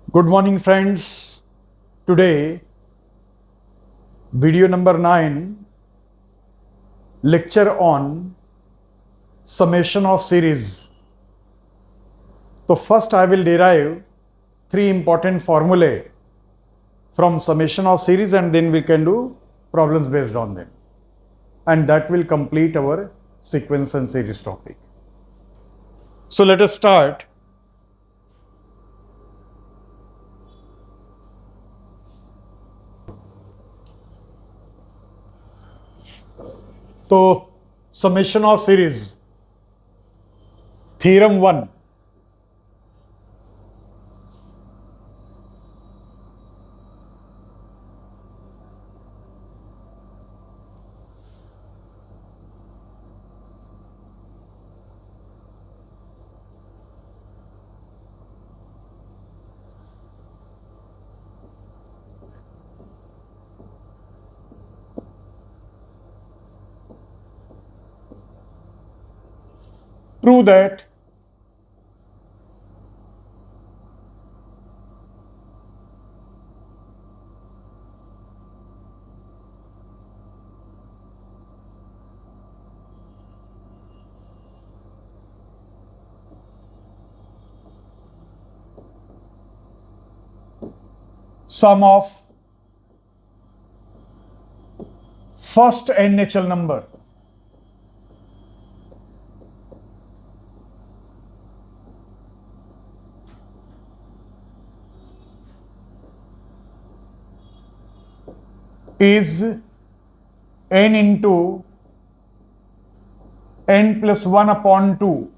Good morning, friends. Today, video number 9, lecture on summation of series. So first I will derive 3 important formulae from summation of series, and then we can do problems based on them. And that will complete our sequence and series topic. So let us start. So summation of series, theorem 1. Prove that sum of first n natural number is n into n plus 1 upon 2.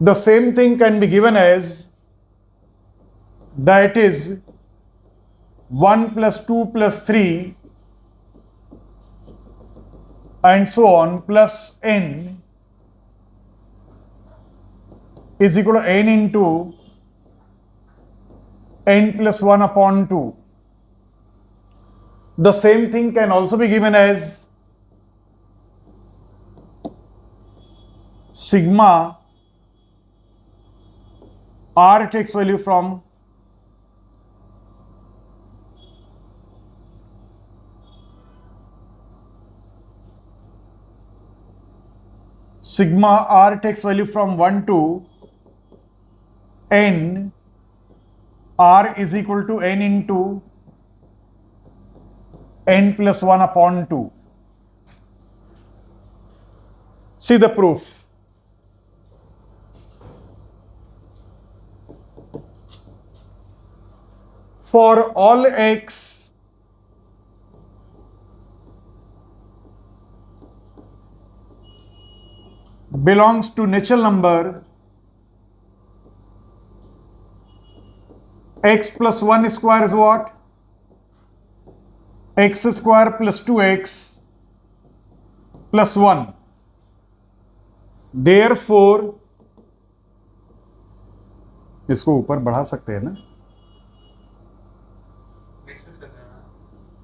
The same thing can be given as that is 1 plus 2 plus 3 and so on plus n is equal to n into n plus 1 upon 2. The same thing can also be given as sigma r takes value from sigma r takes value from 1 to n. R is equal to n into n plus 1 upon 2. See the proof. For all x belongs to natural number, x plus 1 square is what? X square plus 2x plus 1. Therefore, इसको ऊपर बढ़ा सकते हैं ना?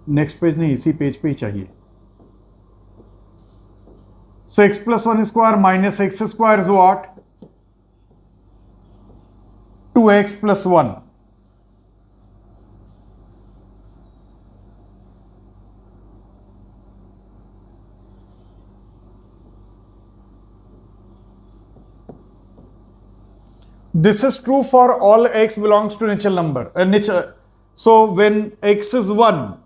Next page नहीं, इसी page पे ही चाहिए. So x plus 1 square minus x square is what? 2x plus 1. This is true for all x belongs to natural number. So when x is 1,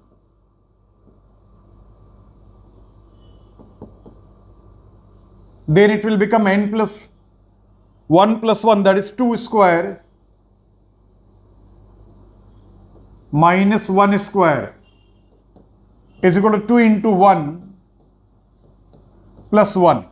then it will become n plus 1 plus 1, that is 2 square minus 1 square is equal to 2 into 1 plus 1.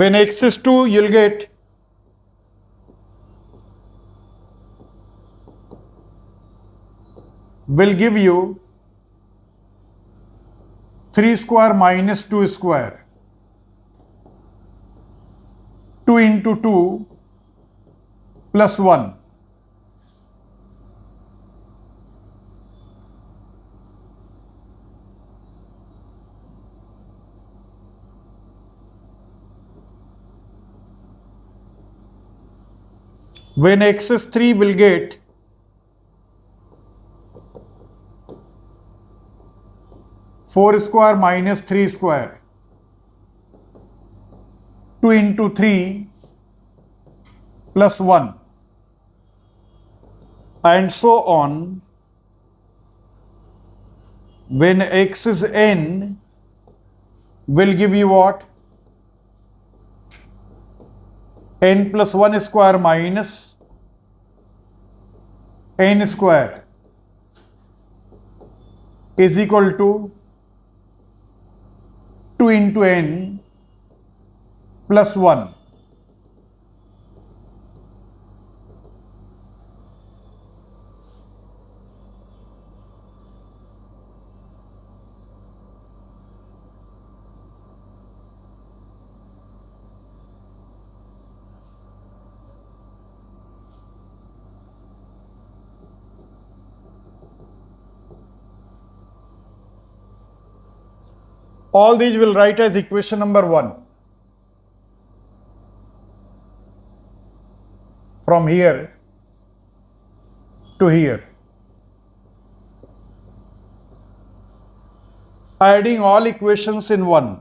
When x is 2, you'll get will give you 3 square minus 2 square. 2 into 2 plus 1. When x is 3, we'll get 4 square minus 3 square. 2 into 3 plus 1. And so on. When x is n, will give you what? N plus 1 square minus n square is equal to 2 into n plus 1. All these will write as equation number 1. From here to here. Adding all equations in 1.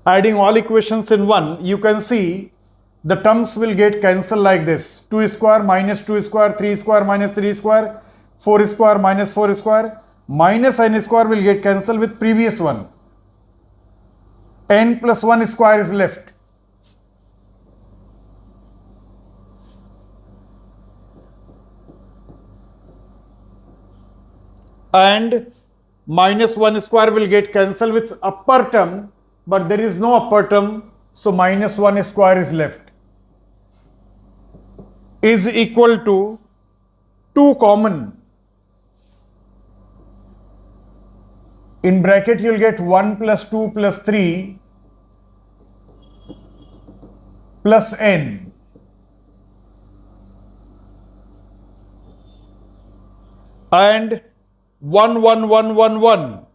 Adding all equations in 1, you can see the terms will get cancelled like this. 2 square minus 2 square, 3 square minus 3 square, 4 square minus 4 square, minus n square will get cancelled with previous one. N plus 1 square is left. And minus 1 square will get cancelled with upper term, but there is no upper term, so minus 1 square is left. Is equal to 2 common. In bracket you will get 1 plus 2 plus 3 plus n. And 1, 1, 1, 1, 1.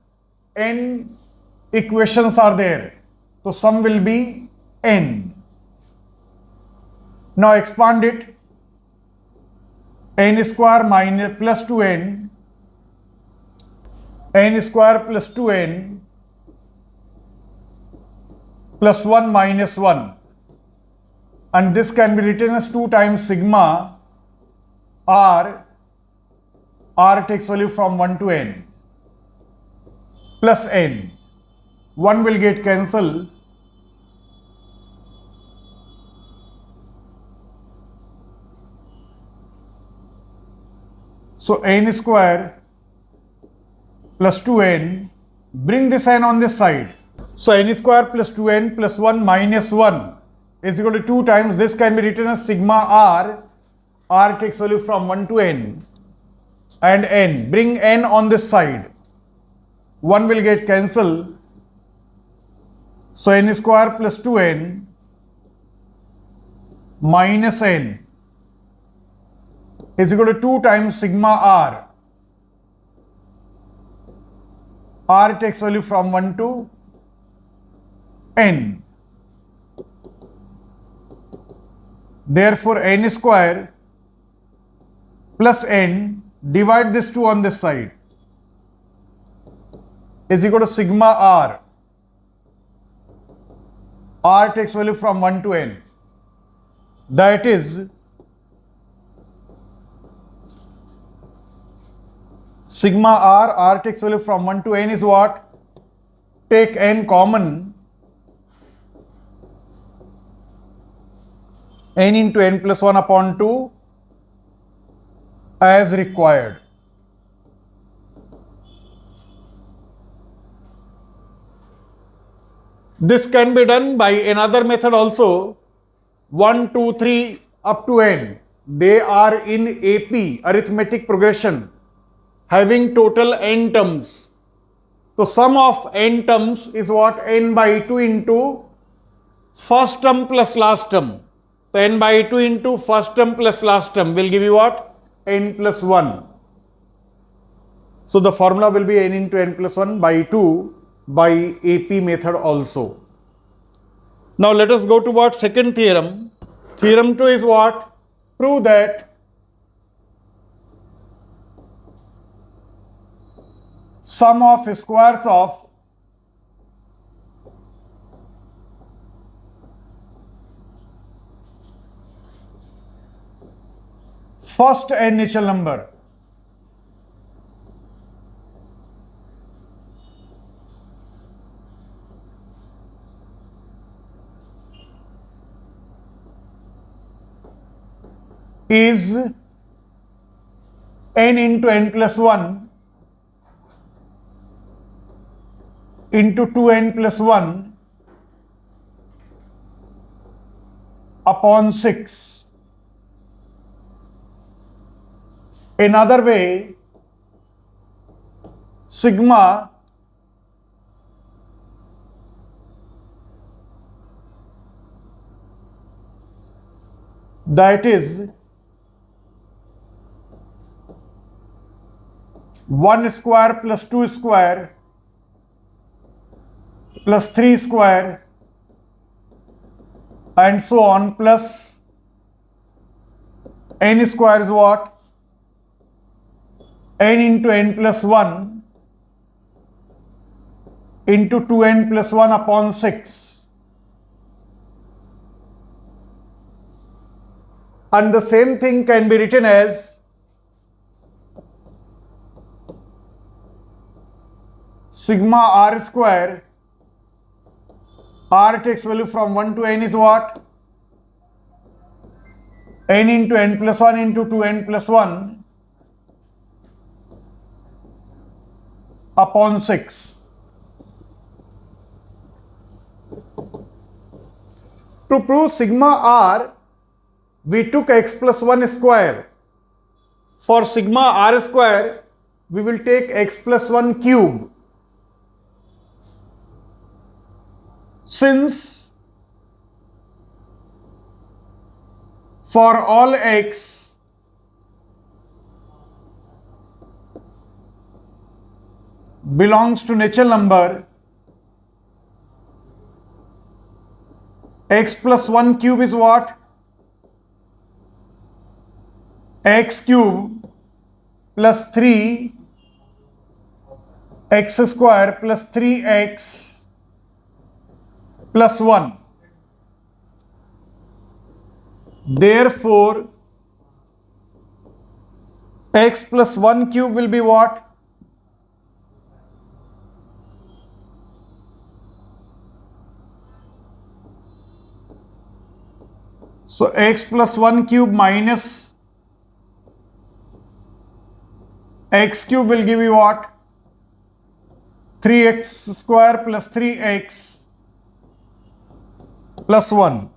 N equations are there. So sum will be n. Now expand it. N square minus plus 2n. N square plus 2n plus 1 minus 1. And this can be written as 2 times sigma r. R takes value from 1 to n plus n. 1 will get cancelled. So n square plus 2n, bring this n on this side. So n square plus 2n plus 1 minus 1 is equal to 2 times. This can be written as sigma r. R takes value from 1 to n. And n, bring n on this side. 1 will get cancelled. So n square plus 2n minus n is equal to 2 times sigma r. R takes value from 1 to n. Therefore, n square plus n, divide this 2 on this side, is equal to sigma r. R takes value from 1 to n. That is sigma r takes value from 1 to n is what? Take n common. N into n plus 1 upon 2 as required. This can be done by another method also. 1, 2, 3 up to n. They are in AP, arithmetic progression, having total n terms. So sum of n terms is what? N by 2 into first term plus last term. So n by 2 into first term plus last term will give you what? N plus 1. So the formula will be n into n plus 1 by 2 by AP method also. Now let us go to what? Second theorem. Theorem 2 is what? Prove that sum of squares of first n natural number is n into n plus 1 into 2n plus 1 upon 6. Another way, sigma that is 1 square plus 2 square plus 3 square and so on plus n square is what? N into n plus 1 into 2n plus 1 upon 6. And the same thing can be written as sigma r square. R takes value from 1 to n is what? N into n plus 1 into 2n plus 1 upon 6. To prove sigma r, we took x plus 1 square. For sigma r square, we will take x plus 1 cube. Since for all x belongs to natural number, x plus 1 cube is what? X cube plus 3 x square plus 3x plus 1. Therefore, x plus 1 cube will be what? So x plus 1 cube minus x cube will give you what? 3x square plus 3x plus 1.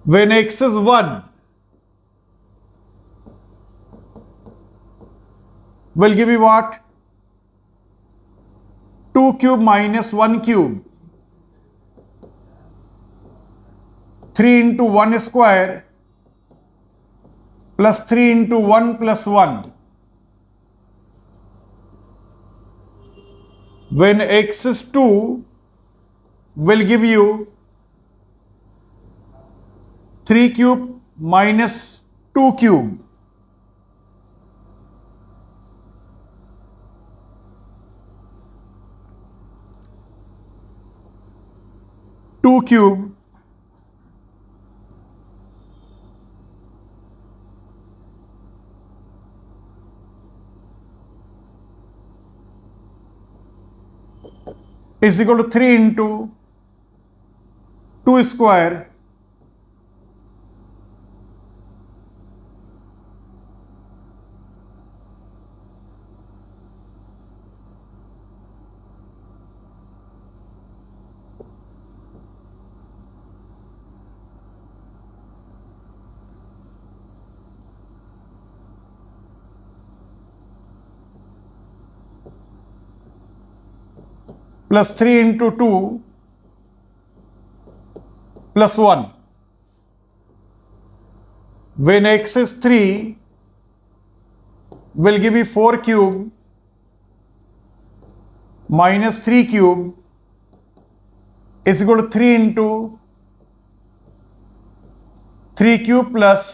When x is 1, will give you what? 2 cube minus 1 cube. 3 into 1 square plus 3 into 1 plus 1. When x is 2, will give you 3 cube minus 2 cube. Two cube is equal to 3 into 2 square plus 3 into 2 plus 1. When x is 3, will give you 4 cube minus 3 cube is equal to 3 into 3 cube plus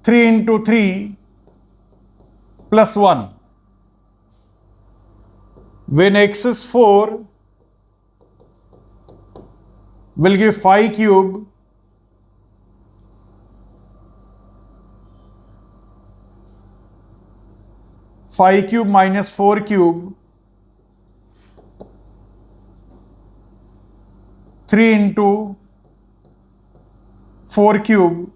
3 into 3 plus 1. When x is 4, will give 5 cube minus 4 cube 3 into 4 cube,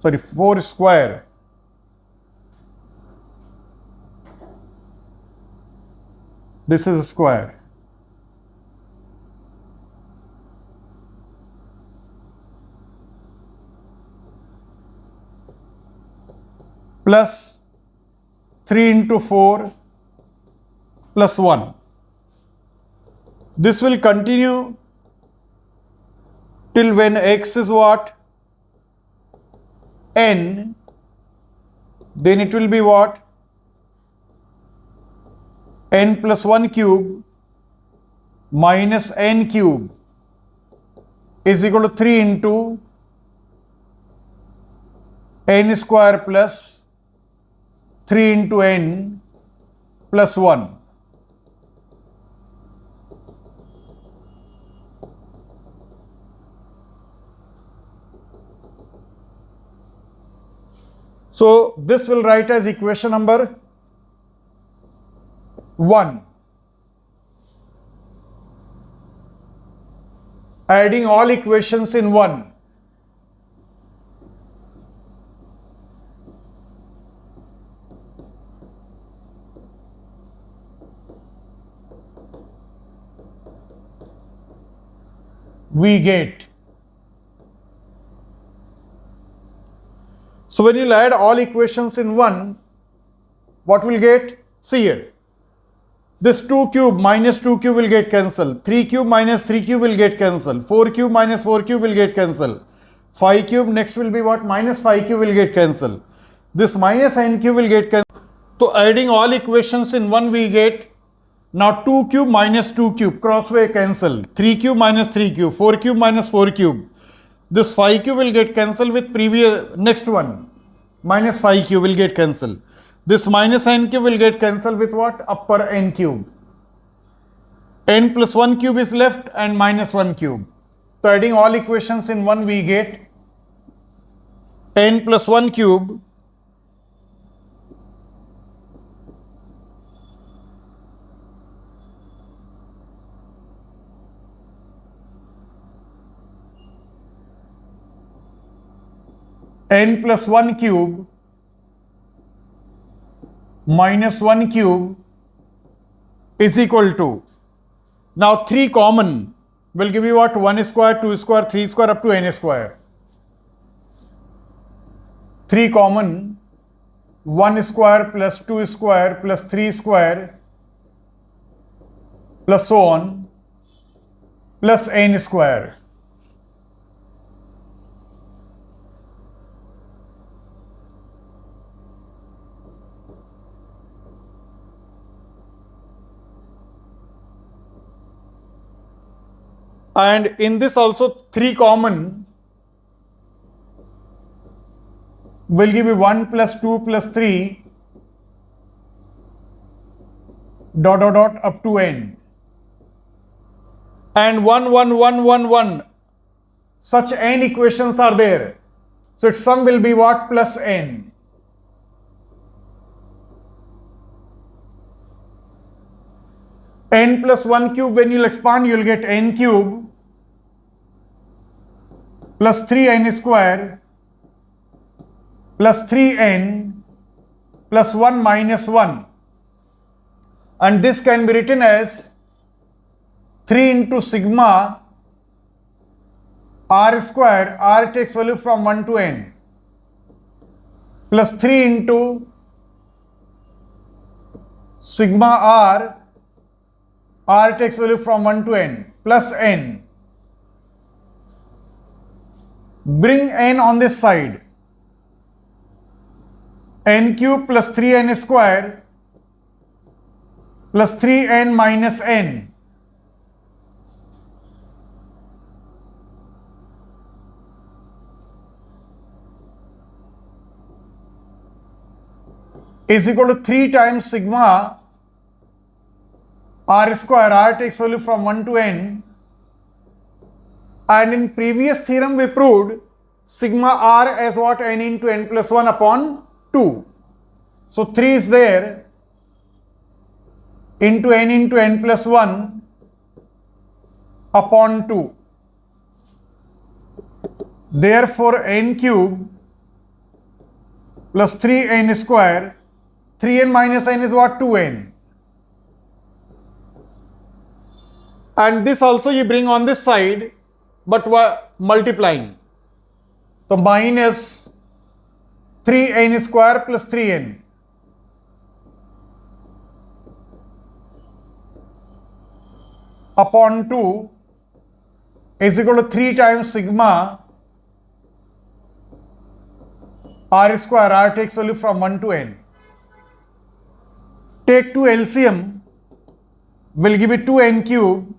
4 square this is a square plus 3 into 4 plus 1. This will continue till when x is what? N. Then it will be what? N plus 1 cube minus n cube is equal to 3 into n square plus 3 into n plus 1. So this will write as equation number 1. Adding all equations in 1. We get. So when you add all equations in 1, what will get? See here. This 2 cube minus 2 cube will get cancelled. 3 cube minus 3 cube will get cancelled. 4 cube minus 4 cube will get cancelled. 5 cube next will be what? Minus 5 cube will get cancelled. This minus n cube will get cancelled. So adding all equations in 1 we get. Now 2 cube minus 2 cube crossway cancel. 3 cube minus 3 cube. 4 cube minus 4 cube. This 5 cube will get cancelled with previous next one. Minus 5 cube will get cancelled. This minus n cube will get cancelled with what? Upper n cube. N plus 1 cube is left and minus 1 cube. So adding all equations in 1 we get n plus 1 cube n plus 1 cube minus 1 cube is equal to, now 3 common will give you what? 1 square, 2 square, 3 square up to n square. 3 common, 1 square plus 2 square plus 3 square plus so on plus n square. And in this also 3 common will give you 1 plus 2 plus 3 dot dot dot up to n. And 1, 1, 1, 1, 1. Such n equations are there. So its sum will be what? Plus n. N plus 1 cube, when you'll expand, you'll get n cube plus 3n square plus 3n plus 1 minus 1. And this can be written as 3 into sigma r square, r takes value from 1 to n, plus 3 into sigma r takes value from 1 to n, plus n. Bring n on this side. N cube plus 3n square plus 3n minus n is equal to 3 times sigma r square, r takes value from 1 to n, and in previous theorem we proved sigma r as what? N into n plus 1 upon 2. So 3 is there into n plus 1 upon 2. Therefore n cube plus 3n square, 3n minus n is what? 2n. And this also you bring on this side, but multiplying. So minus 3n square plus 3n upon 2 is equal to 3 times sigma r square, r takes value from 1 to n. Take 2 LCM, will give it 2n cube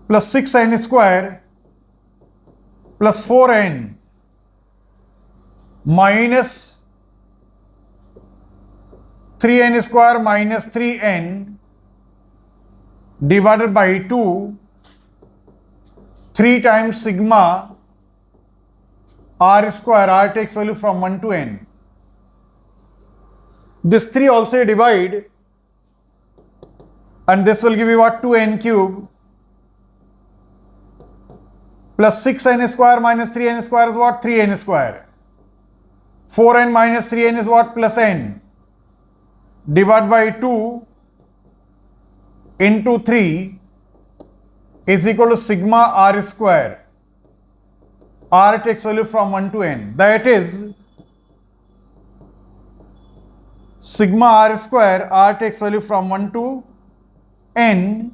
plus 6n square plus 4n minus 3n square minus 3n divided by 2, 3 times sigma r square, r takes value from 1 to n. This 3 also you divide, and this will give you what? 2n cube plus 6n square minus 3n square is what? 3n square. 4n minus 3n is what? Plus n. Divide by 2 into 3 is equal to sigma r square. R takes value from 1 to n. That is sigma r square, r takes value from 1 to n.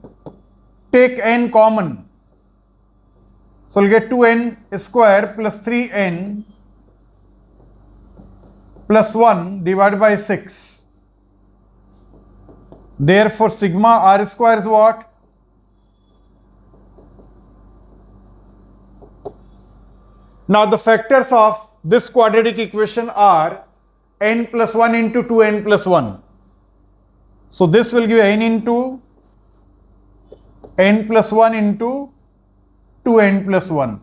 Take n common. So we'll get 2n square plus 3n plus 1 divided by 6. Therefore, sigma r square is what? Now, the factors of this quadratic equation are n plus 1 into 2n plus 1. So, this will give n into n plus 1 into 2n plus 1.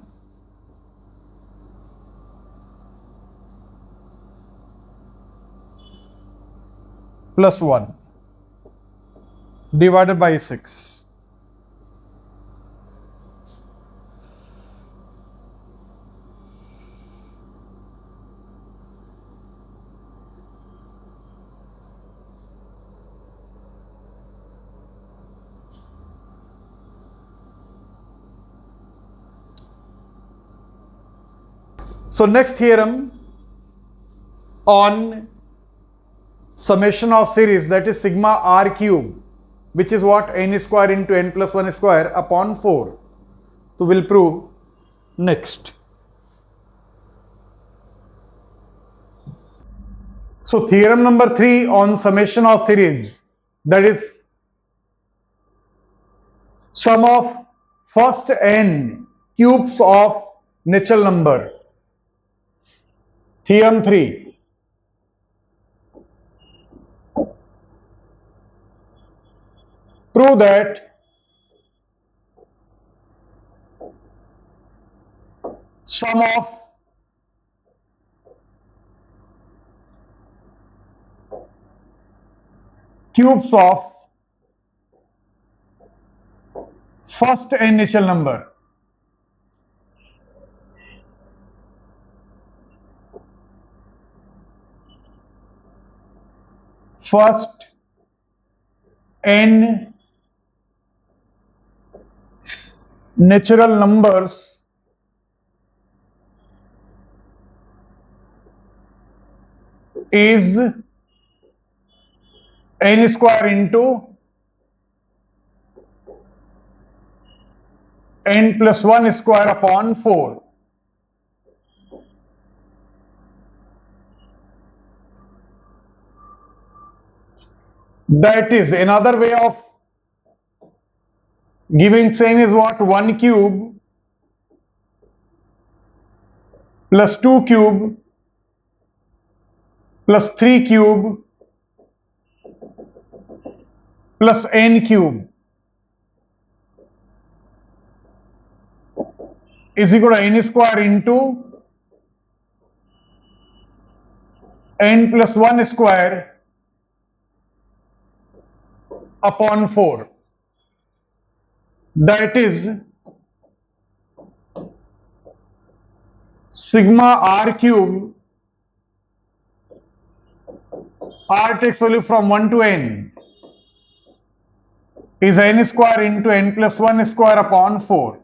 Plus 1 divided by 6. So next theorem on summation of series, that is sigma r cube, which is what? N square into n plus 1 square upon 4. So we'll prove next. So theorem number 3 on summation of series, that is sum of first n cubes of natural number. Theorem 3. Prove that sum of cubes of first n natural number first n natural numbers is n square into n plus 1 square upon 4. That is, another way of giving same is what? 1 cube plus 2 cube plus 3 cube plus n cube is equal to n square into n plus 1 square upon 4. That is, sigma r cube, r takes value from 1 to n, is n square into n plus 1 square upon 4.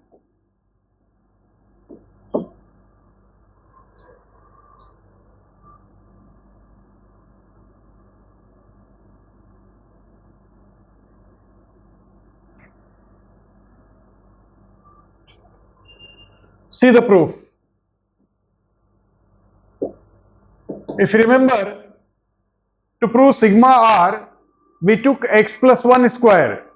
See the proof. If you remember, to prove sigma r, we took x plus 1 square.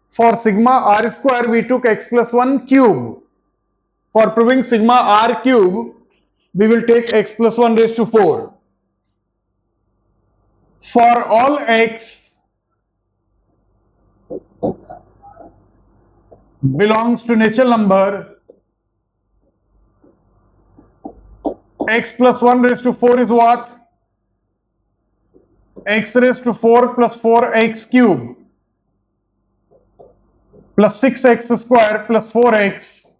For sigma r square, we took x plus 1 cube. For proving sigma r cube, we will take x plus 1 raised to 4. For all x belongs to natural number, x plus 1 raised to 4 is what? X raised to 4 plus 4x cube plus 6x square plus 4x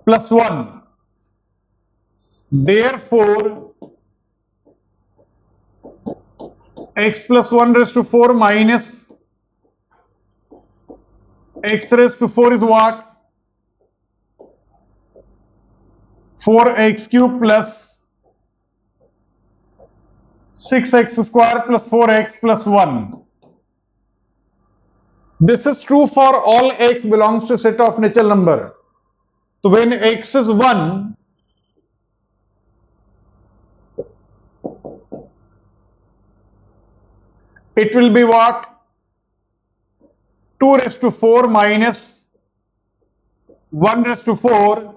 plus 1. Therefore, x plus 1 raised to 4 minus x raised to 4 is what? 4x cube plus 6x square plus 4x plus 1. This is true for all x belongs to set of natural number. So when x is 1, it will be what? 2 raised to 4 minus 1 raised to 4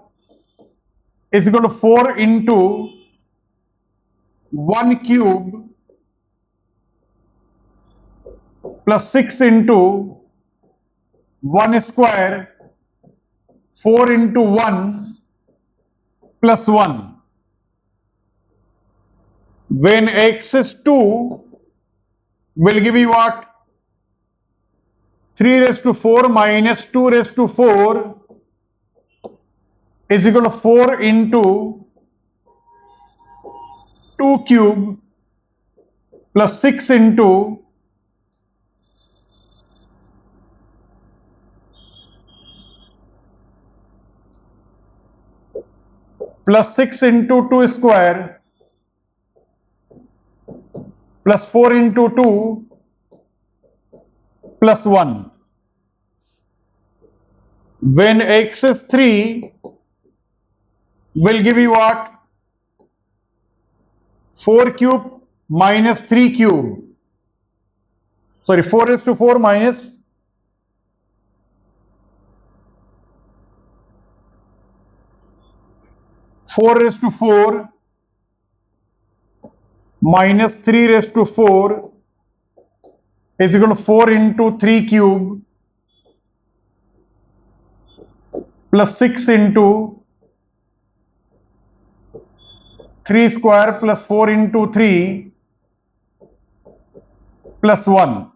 is equal to 4 into 1 cube plus 6 into 1 square, 4 into 1 plus 1. When x is 2, will give you what? 3 raised to 4 minus 2 raised to 4 is equal to 4 into 2 cube plus 6 into plus 6 into 2 square plus 4 into 2 plus 1. When x is 3, will give you what? 4 cube minus 3 cube. Sorry, 4 raised to 4 minus 4 raised to 4 minus 3 raised to 4 is equal to 4 into 3 cube plus 6 into 3 square plus 4 into 3 plus 1.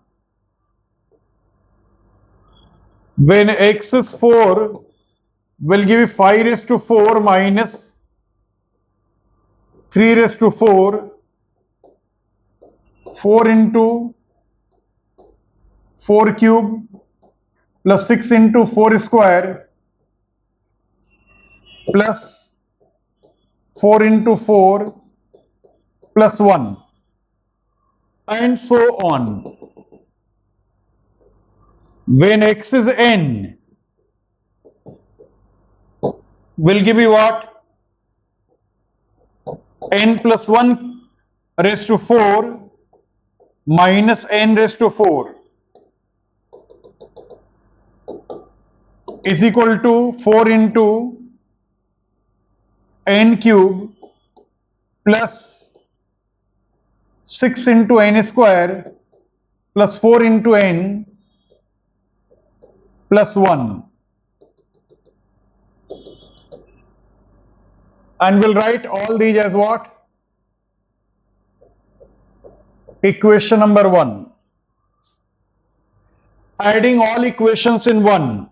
When x is 4, will give you 5 raised to 4 minus 3 raised to 4, 4 into 4 cube plus 6 into 4 square plus 4 into 4 plus 1 and so on. When x is n, will give you what? N plus 1 raised to 4 minus n raised to 4 is equal to 4 into n cube plus 6 into n square plus 4 into n plus 1. And we'll write all these as what? Equation number 1. Adding all equations in 1.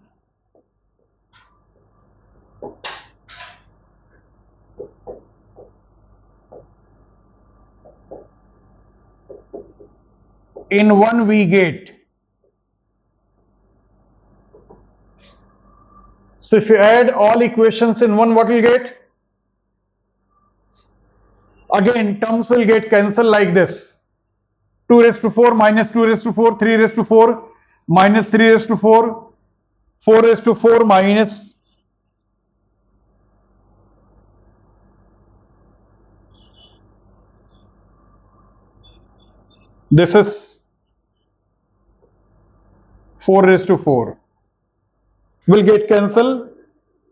In 1 we get. So if you add all equations in 1, what will you get? Again, terms will get cancelled like this. 2 raised to 4 minus 2 raised to 4, 3 raised to 4 minus 3 raised to 4, 4 raised to 4 minus this is 4 raised to 4 will get cancelled,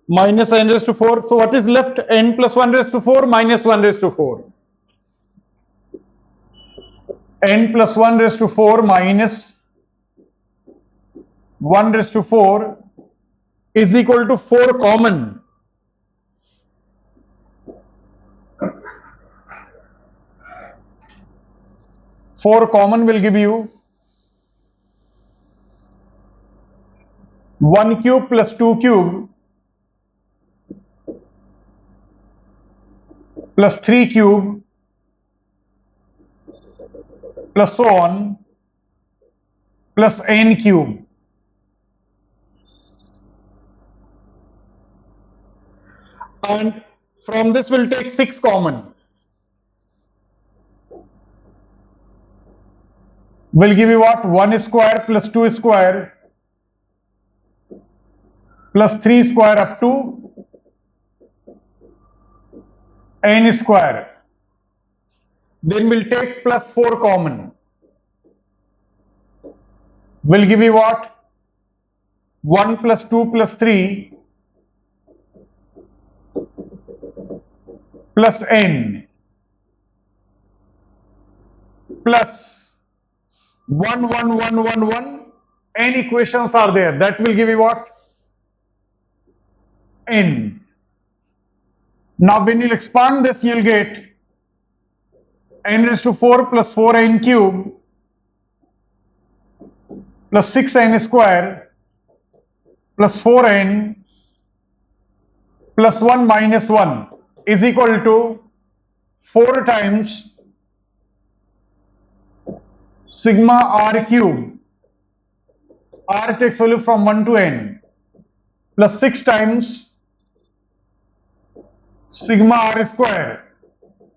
minus n raised to 4. So what is left? N plus 1 raised to 4 minus 1 raised to 4. N plus 1 raised to 4 minus 1 raised to 4 is equal to 4 common. Four common will give you 1 cube plus 2 cube plus 3 cube plus so on plus n cube. And from this we'll take 6 common. Will give you what? 1 square plus 2 square plus 3 square up to n square. Then we'll take plus 4 common. Will give you what? 1 plus 2 plus 3 plus n plus 1, 1, 1, 1, 1. N equations are there. That will give you what? N. Now when you expand this, you'll get n raised to 4 plus 4n cube plus 6n square plus 4n plus 1 minus 1 is equal to 4 times sigma r cube. R takes value from 1 to n plus 6 times sigma r square.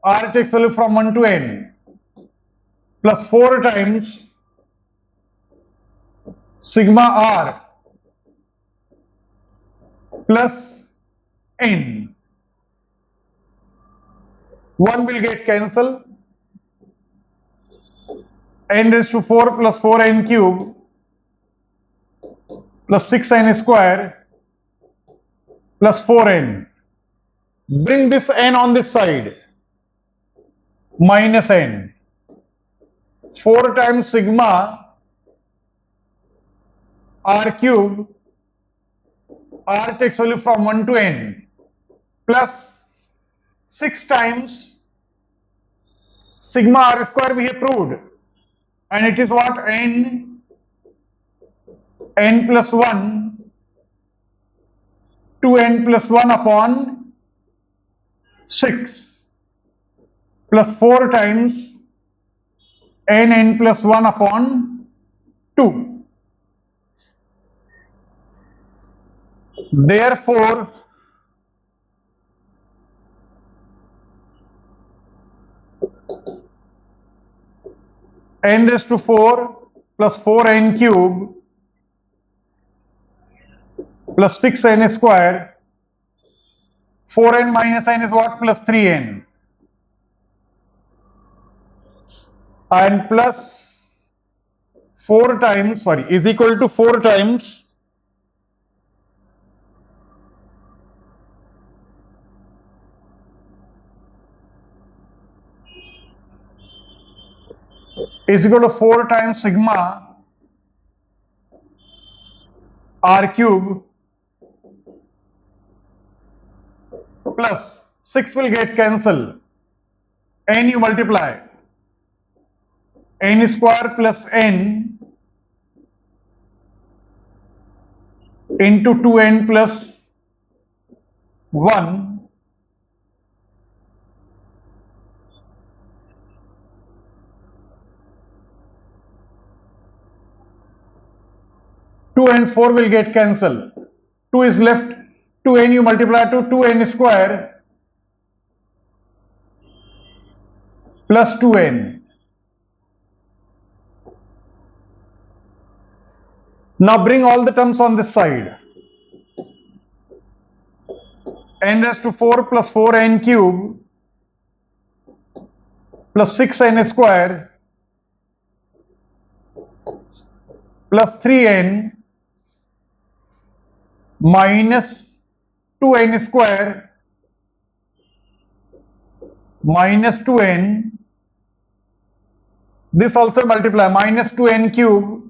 R takes value from 1 to n plus 4 times sigma r plus n. 1 will get cancelled. N raised to 4 plus 4n cube plus 6n square plus 4n. Bring this n on this side. Minus n. 4 times sigma r cube. R takes value from 1 to n plus 6 times sigma r square we have proved. And it is what? N plus 1 to n plus 1 upon 6 plus 4 times n plus 1 upon 2. Therefore, n raised to 4 plus 4n cube plus 6n square, 4n minus n is what? Plus 3n, and plus 4 times, sorry, is equal to 4 times is equal to 4 times sigma r cube plus 6 will get cancelled, n you multiply, n square plus n into 2n plus 1 2 and 4 will get cancelled, 2 is left, 2n you multiply to 2n square plus 2n. Now bring all the terms on this side. N raised to 4 plus 4n cube plus 6n square plus 3n minus 2n square minus 2n, this also multiply, minus 2n cube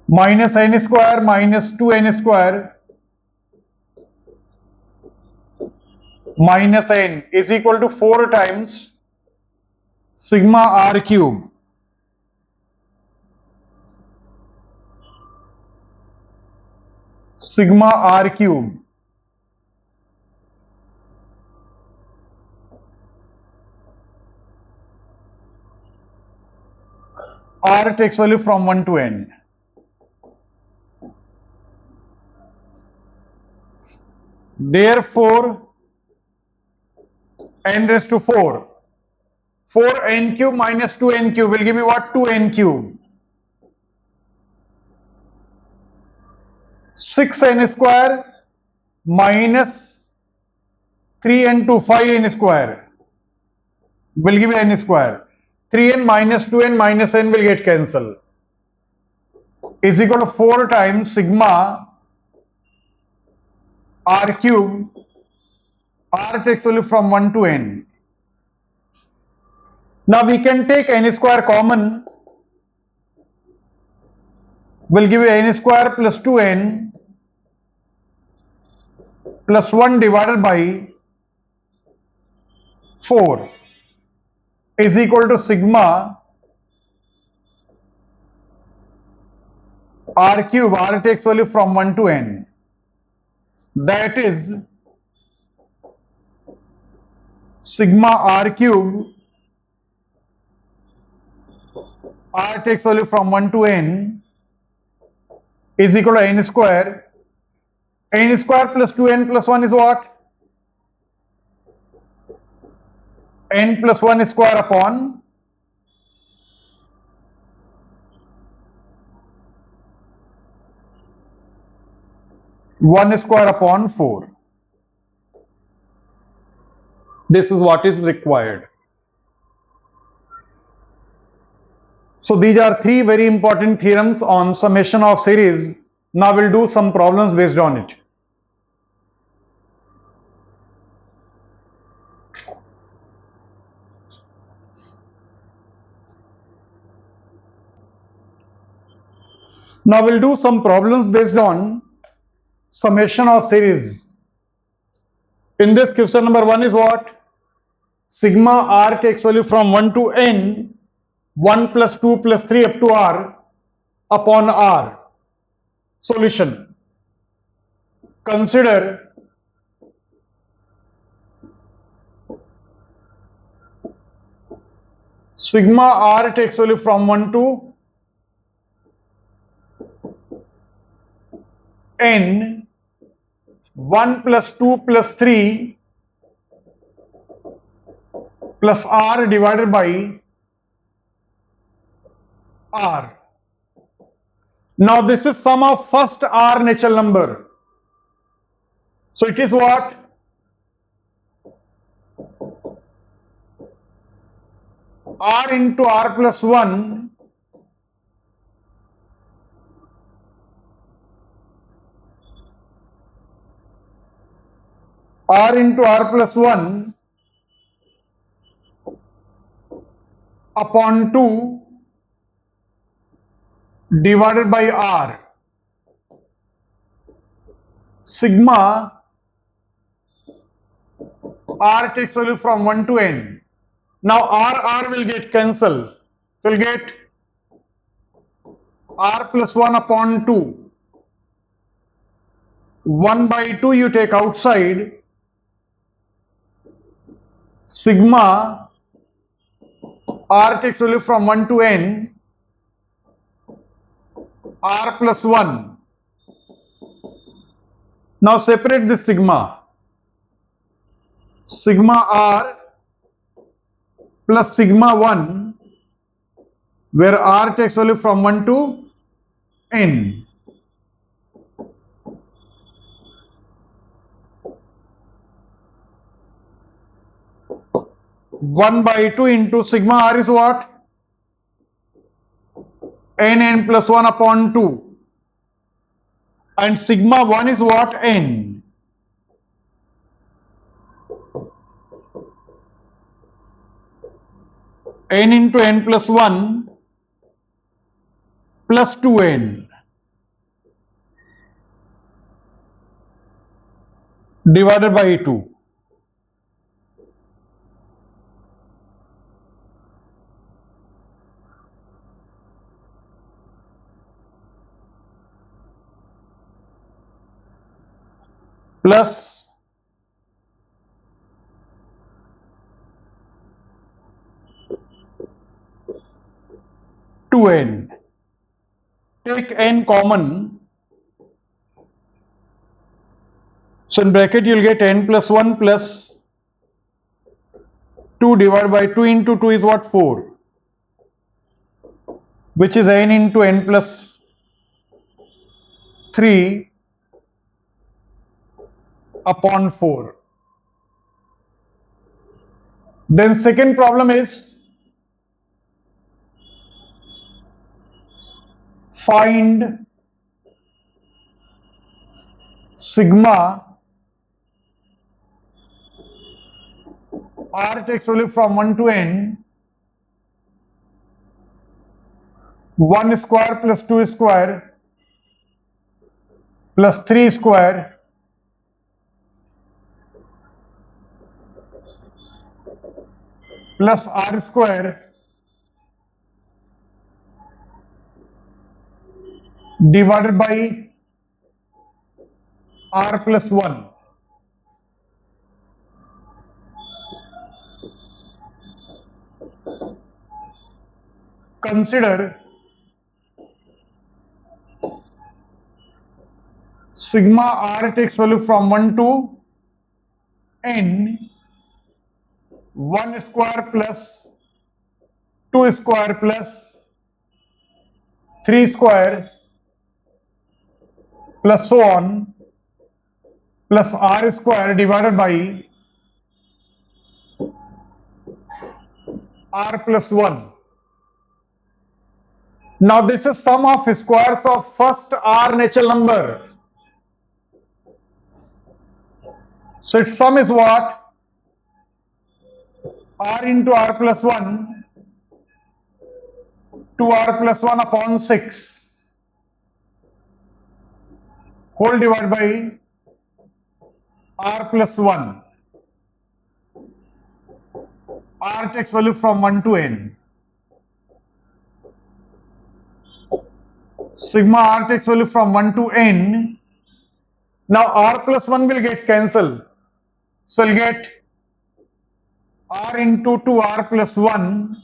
minus n square minus 2n square minus n is equal to 4 times sigma r cube. Sigma r cube. R takes value from 1 to n. Therefore, n raised to 4. 4n cube minus 2n cube will give you what? 2n cube. 6n square minus 3n to 5n square will give you n square. 3n minus 2n minus n will get cancelled. Is equal to 4 times sigma r cube. R takes value from 1 to n. Now we can take n square common, will give you n square plus 2n plus 1 divided by 4 is equal to sigma r cube. R takes value from 1 to n. That is sigma r cube. R takes value from 1 to n is equal to n square. N square plus 2n plus 1 is what? N plus 1 square upon one square upon 4. This is what is required. So these are 3 very important theorems on summation of series. Now we'll do some problems based on it. Now we'll do some problems based on summation of series. In this question number 1 is what? Sigma r takes value from 1 to n, 1 plus 2 plus 3 up to r upon r. Solution. Consider sigma r takes value from 1 to n 1 plus 2 plus 3 plus r divided by r. Now this is sum of first r natural number. So it is what? R into r plus 1 r into r plus 1 upon 2 divided by r. Sigma r takes value from 1 to n. Now r will get cancelled. So we'll get r plus 1 upon 2. 1 by 2 you take outside. Sigma r takes value from 1 to n. R plus 1. Now separate this sigma. Sigma r plus sigma 1, where r takes value from 1 to n. One by 2 into sigma r is what? N plus 1 upon 2. And sigma 1 is what? N. N into n plus 1 plus 2n divided by 2. Plus 2n. Take n common. So in bracket you will get n plus 1 plus 2 divided by 2 into 2 is what? 4. Which is n into n plus 3 upon 4. Then second problem is find sigma r takes value from 1 to n, 1 square plus 2 square plus 3 square plus r square divided by r plus 1. Consider sigma r takes value from 1 to n, 1 square plus 2 square plus 3 square plus so on plus r square divided by r plus 1. Now this is sum of squares of first r natural number. So its sum is what? R into r plus 1 to r plus 1 upon 6 whole divided by r plus 1. R takes value from 1 to n. Sigma r takes value from 1 to n. Now r plus 1 will get cancelled. So we'll get r into 2r plus 1 .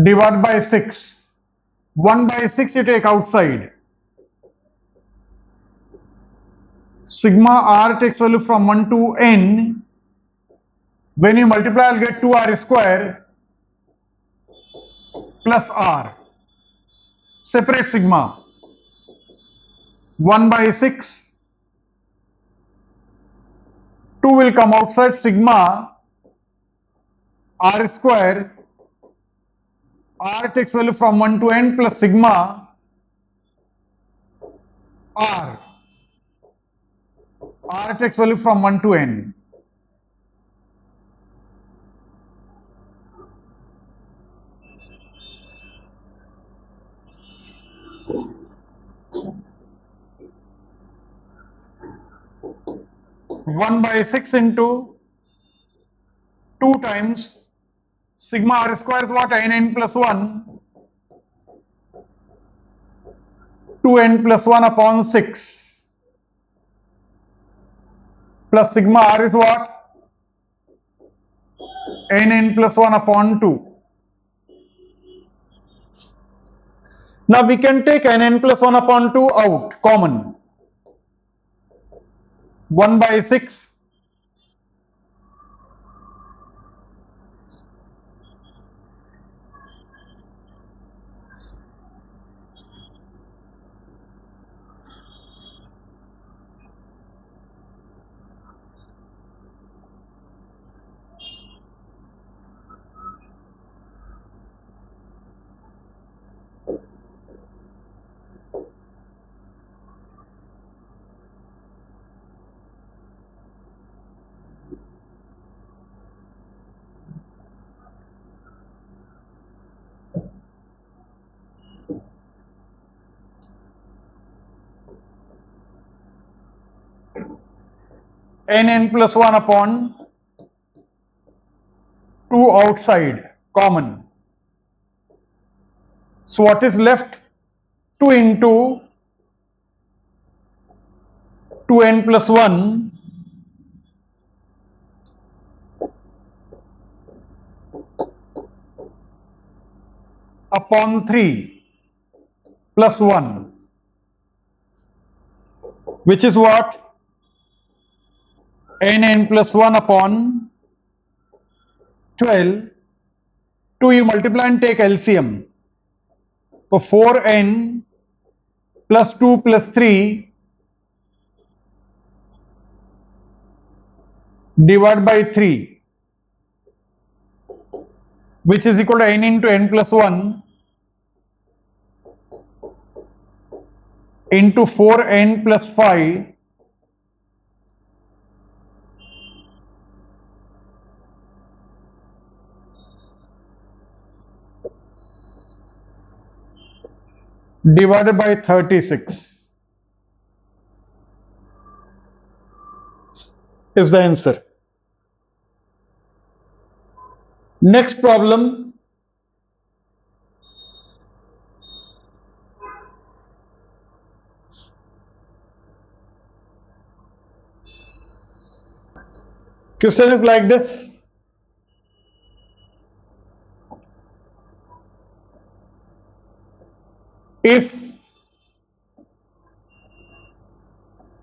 Divide by 6. 1 by 6 you take outside. Sigma r takes value from 1 to n. When you multiply, I'll get 2r square plus r. Separate sigma. 1 by 6. 2 will come outside. Sigma r square. R takes value from 1 to n plus sigma r. R takes value from 1 to n. One by 6 into 2 times sigma r square is what? N plus 1. 2n plus 1 upon 6 plus sigma r is what? N plus 1 upon 2. Now we can take n plus 1 upon 2 out, common. 1 by 6 n plus 1 upon 2 outside, common. So what is left? 2 into 2n plus 1 upon 3 plus 1, which is what? N plus 1 upon 12. 2 you multiply and take LCM. So 4n plus 2 plus 3 divided by 3, which is equal to n into n plus 1 into 4n plus 5 divided by 36 is the answer. Next problem. Question is like this. If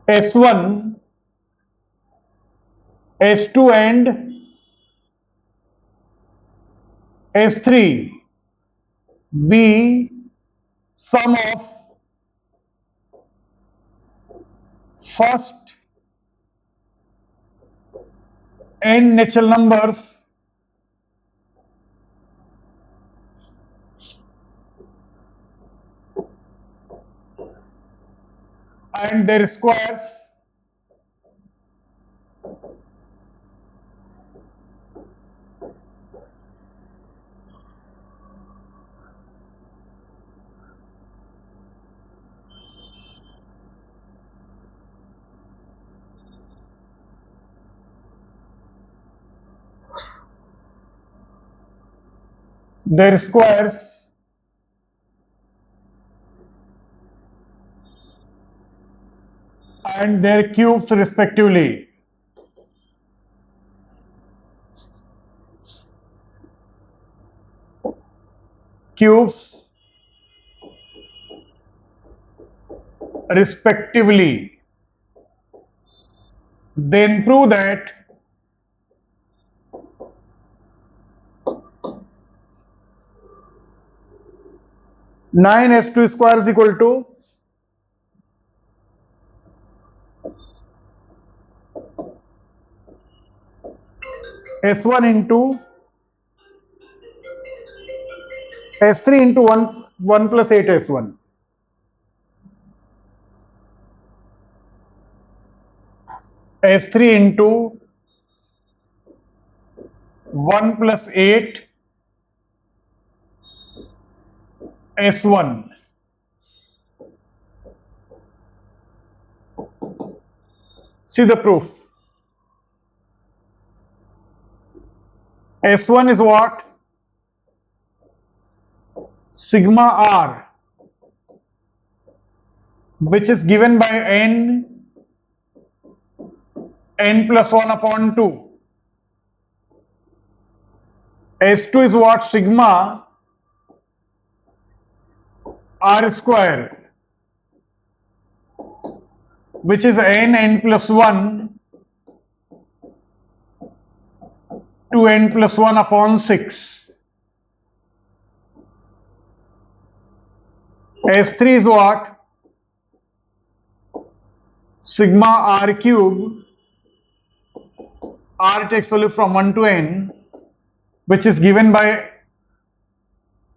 S1, S2 and S3 be sum of first n natural numbers and their squares, their squares and their cubes respectively. cubes respectively. Then prove that nine s2 square is equal to s1 into s3 into 1 plus 8 s1. S3 into 1 plus 8 S1. See the proof. S1 is what? Sigma R, which is given by n plus 1 upon 2. S2 is what? Sigma R square, which is n plus 1 to n plus 1 upon 6. S3 is what? Sigma R cube, R takes value from 1 to n, which is given by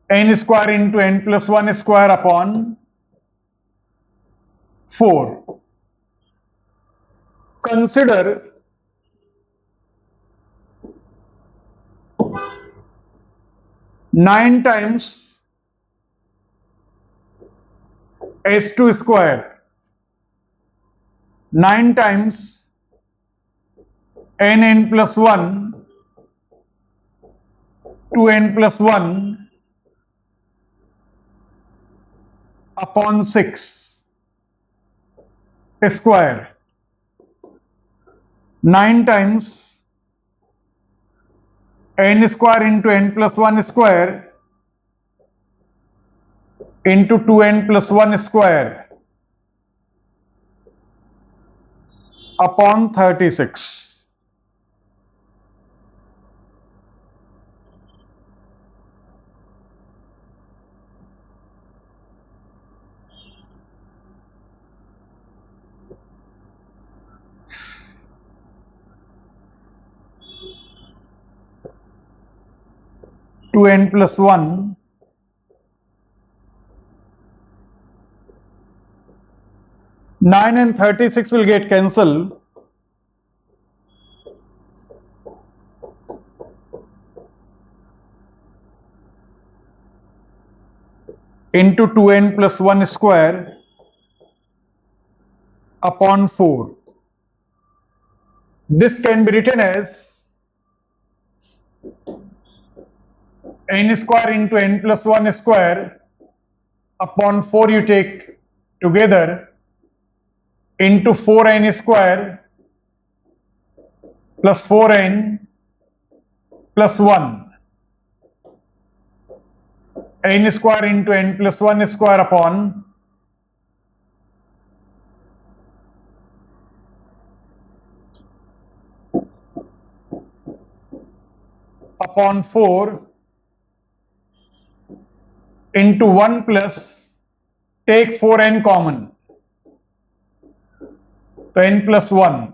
n square into n plus 1 square upon 4. Consider nine times s2 square, 9 times n plus 1 to n plus 1 upon 6 square, 9 times n square into n plus 1 square into 2n plus 1 square upon 36. To n plus 1 9 and 36 will get cancelled. Into 2n plus 1 square upon 4. This can be written as n square into n plus 1 square upon 4 you take together into 4n square plus 4n plus 1, n square into n plus 1 square upon 4 into 1 plus, take 4n common, so n plus 1,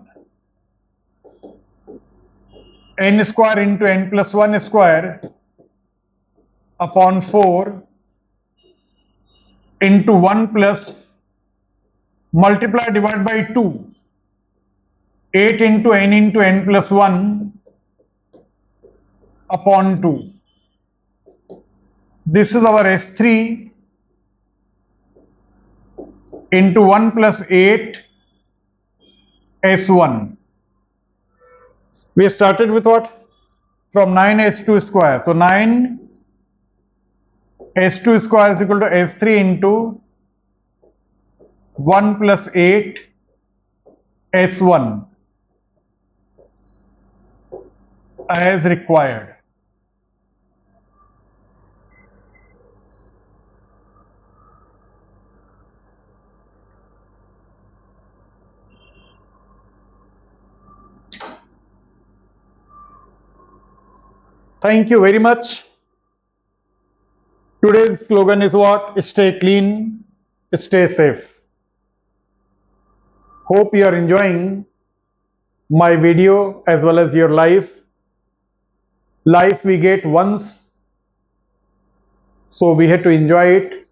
n square into n plus 1 square upon 4 into 1 plus, multiply divide by 2, 8 into n plus 1 upon 2. This is our S3 into 1 plus 8 S1. We started with what? From 9 S2 square. So 9 S2 square is equal to S3 into 1 plus 8 S1 as required. Thank you very much. Today's slogan is what? Stay clean, stay safe. Hope you are enjoying my video as well as your life. Life we get once, so we have to enjoy it.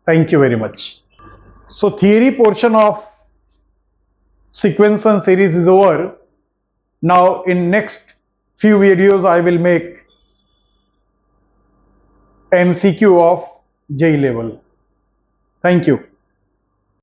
Thank you very much. So theory portion of sequence and series is over. Now in next few videos I will make MCQ of JEE level. Thank you.